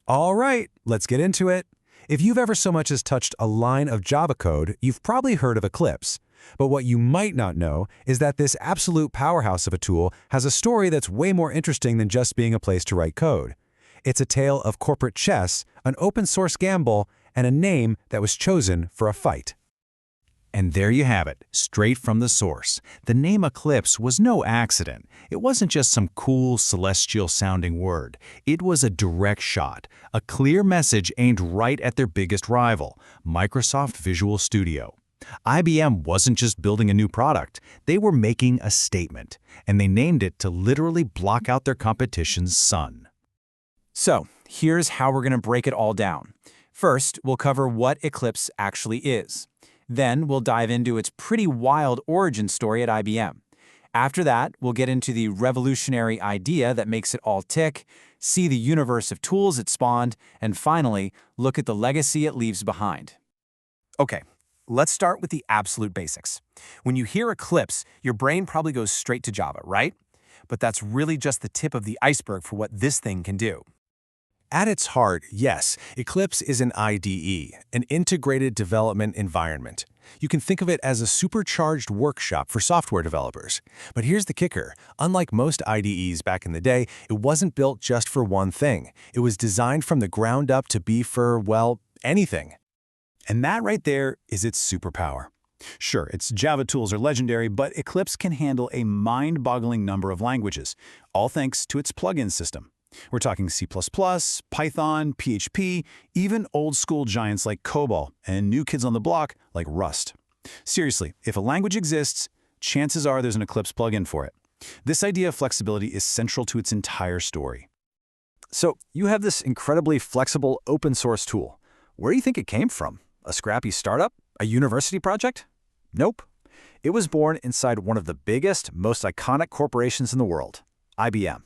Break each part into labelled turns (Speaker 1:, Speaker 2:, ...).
Speaker 1: All right, let's get into it. If you've ever so much as touched a line of Java code, you've probably heard of Eclipse. But what you might not know is that this absolute powerhouse of a tool has a story that's way more interesting than just being a place to write code. It's a tale of corporate chess, an open-source gamble, and a name that was chosen for a fight.
Speaker 2: And there you have it, straight from the source. The name Eclipse was no accident. It wasn't just some cool, celestial-sounding word. It was a direct shot, a clear message aimed right at their biggest rival, Microsoft Visual Studio. IBM wasn't just building a new product, they were making a statement, and they named it to literally block out their competition's sun.
Speaker 3: So, here's how we're going to break it all down. First, we'll cover what Eclipse actually is. Then, we'll dive into its pretty wild origin story at IBM. After that, we'll get into the revolutionary idea that makes it all tick, see the universe of tools it spawned, and finally, look at the legacy it leaves behind. Okay, let's start with the absolute basics. When you hear Eclipse, your brain probably goes straight to Java, right? But that's really just the tip of the iceberg for what this thing can do.
Speaker 1: At its heart, yes, Eclipse is an IDE, an integrated development environment. You can think of it as a supercharged workshop for software developers. But here's the kicker. Unlike most IDEs back in the day, it wasn't built just for one thing. It was designed from the ground up to be for, well, anything. And that right there is its superpower.
Speaker 4: Sure, its Java tools are legendary, but Eclipse can handle a mind-boggling number of languages, all thanks to its plugin system. We're talking C++, Python, PHP, even old-school giants like COBOL, and new kids on the block like Rust. Seriously, if a language exists, chances are there's an Eclipse plugin for it. This idea of flexibility is central to its entire story.
Speaker 5: So, you have this incredibly flexible open-source tool. Where do you think it came from? A scrappy startup? A university project? Nope. It was born inside one of the biggest, most iconic corporations in the world, IBM.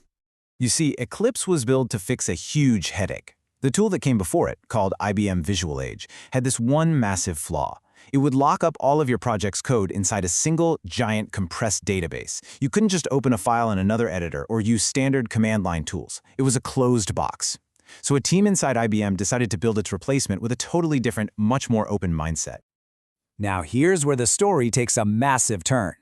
Speaker 2: You see, Eclipse was built to fix a huge headache. The tool that came before it, called IBM VisualAge, had this one massive flaw. It would lock up all of your project's code inside a single, giant, compressed database. You couldn't just open a file in another editor or use standard command line tools. It was a closed box. So a team inside IBM decided to build its replacement with a totally different, much more open mindset.
Speaker 3: Now here's where the story takes a massive turn.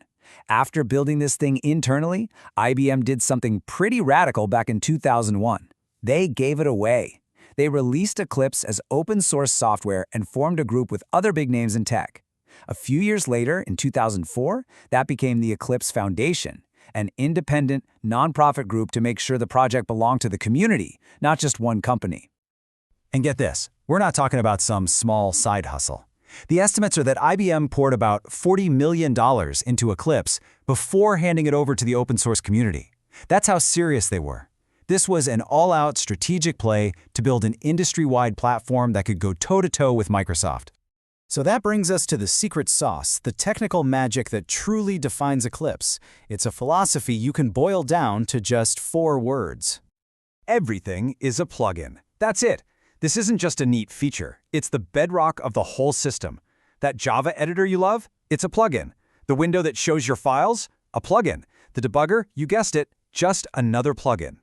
Speaker 3: After building this thing internally, IBM did something pretty radical back in 2001. They gave it away. They released Eclipse as open-source software and formed a group with other big names in tech. A few years later, in 2004, that became the Eclipse Foundation, an independent, nonprofit group to make sure the project belonged to the community, not just one company.
Speaker 2: And get this, we're not talking about some small side hustle. The estimates are that IBM poured about $40 million into Eclipse before handing it over to the open-source community. That's how serious they were. This was an all-out strategic play to build an industry-wide platform that could go toe-to-toe with Microsoft.
Speaker 5: So that brings us to the secret sauce, the technical magic that truly defines Eclipse. It's a philosophy you can boil down to just 4 words.
Speaker 1: Everything is a plugin. That's it. This isn't just a neat feature. It's the bedrock of the whole system. That Java editor you love? It's a plugin. The window that shows your files? A plugin. The debugger? You guessed it, just another plugin.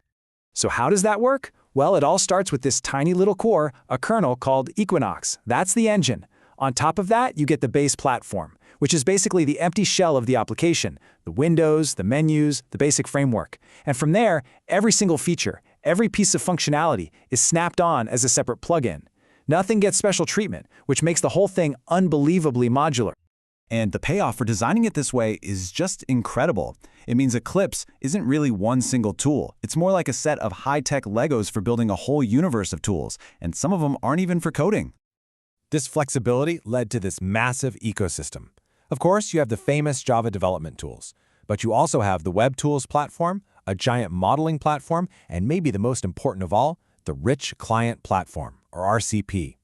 Speaker 1: So how does that work? Well, it all starts with this tiny little core, a kernel called Equinox. That's the engine. On top of that, you get the base platform, which is basically the empty shell of the application, the windows, the menus, the basic framework. And from there, every single feature, every piece of functionality is snapped on as a separate plugin. Nothing gets special treatment, which makes the whole thing unbelievably modular.
Speaker 2: And the payoff for designing it this way is just incredible. It means Eclipse isn't really one single tool. It's more like a set of high-tech Legos for building a whole universe of tools, and some of them aren't even for coding.
Speaker 1: This flexibility led to this massive ecosystem. Of course, you have the famous Java development tools, but you also have the Web Tools platform, a giant modeling platform, and maybe the most important of all, the Rich Client Platform, or RCP.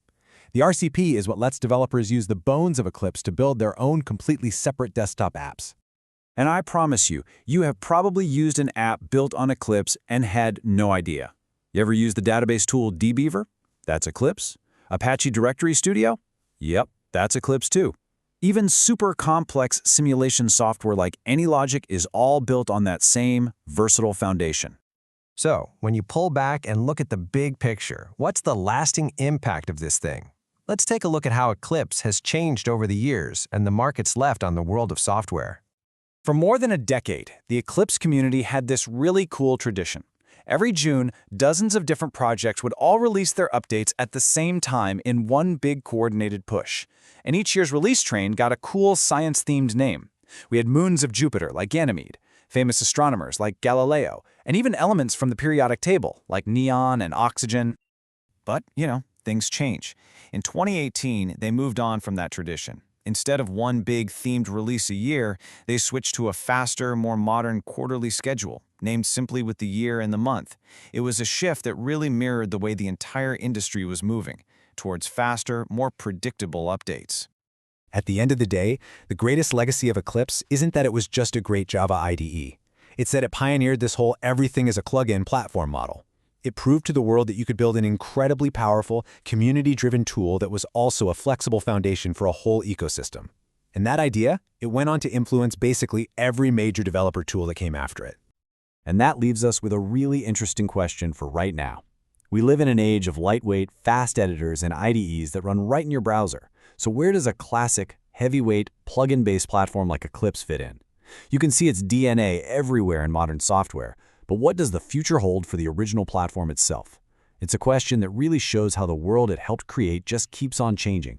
Speaker 1: The RCP is what lets developers use the bones of Eclipse to build their own completely separate desktop apps.
Speaker 5: And I promise you, you have probably used an app built on Eclipse and had no idea. You ever used the database tool dbeaver? That's Eclipse. Apache Directory Studio? Yep, that's Eclipse too. Even super complex simulation software like AnyLogic is all built on that same versatile foundation.
Speaker 6: So, when you pull back and look at the big picture, what's the lasting impact of this thing? Let's take a look at how Eclipse has changed over the years and the markets left on the world of software.
Speaker 3: For more than a decade, the Eclipse community had this really cool tradition. Every June, dozens of different projects would all release their updates at the same time in one big coordinated push. And each year's release train got a cool science-themed name. We had moons of Jupiter like Ganymede, famous astronomers like Galileo, and even elements from the periodic table like neon and oxygen. But, things change. In 2018, they moved on from that tradition. Instead of one big themed release a year, they switched to a faster, more modern quarterly schedule, named simply with the year and the month. It was a shift that really mirrored the way the entire industry was moving, towards faster, more predictable updates.
Speaker 1: At the end of the day, the greatest legacy of Eclipse isn't that it was just a great Java IDE. It's that it pioneered this whole everything is a plugin platform model. It proved to the world that you could build an incredibly powerful, community-driven tool that was also a flexible foundation for a whole ecosystem. And that idea, it went on to influence basically every major developer tool that came after it.
Speaker 5: And that leaves us with a really interesting question for right now. We live in an age of lightweight, fast editors and IDEs that run right in your browser. So where does a classic, heavyweight, plugin-based platform like Eclipse fit in? You can see its DNA everywhere in modern software. But what does the future hold for the original platform itself? It's a question that really shows how the world it helped create just keeps on changing.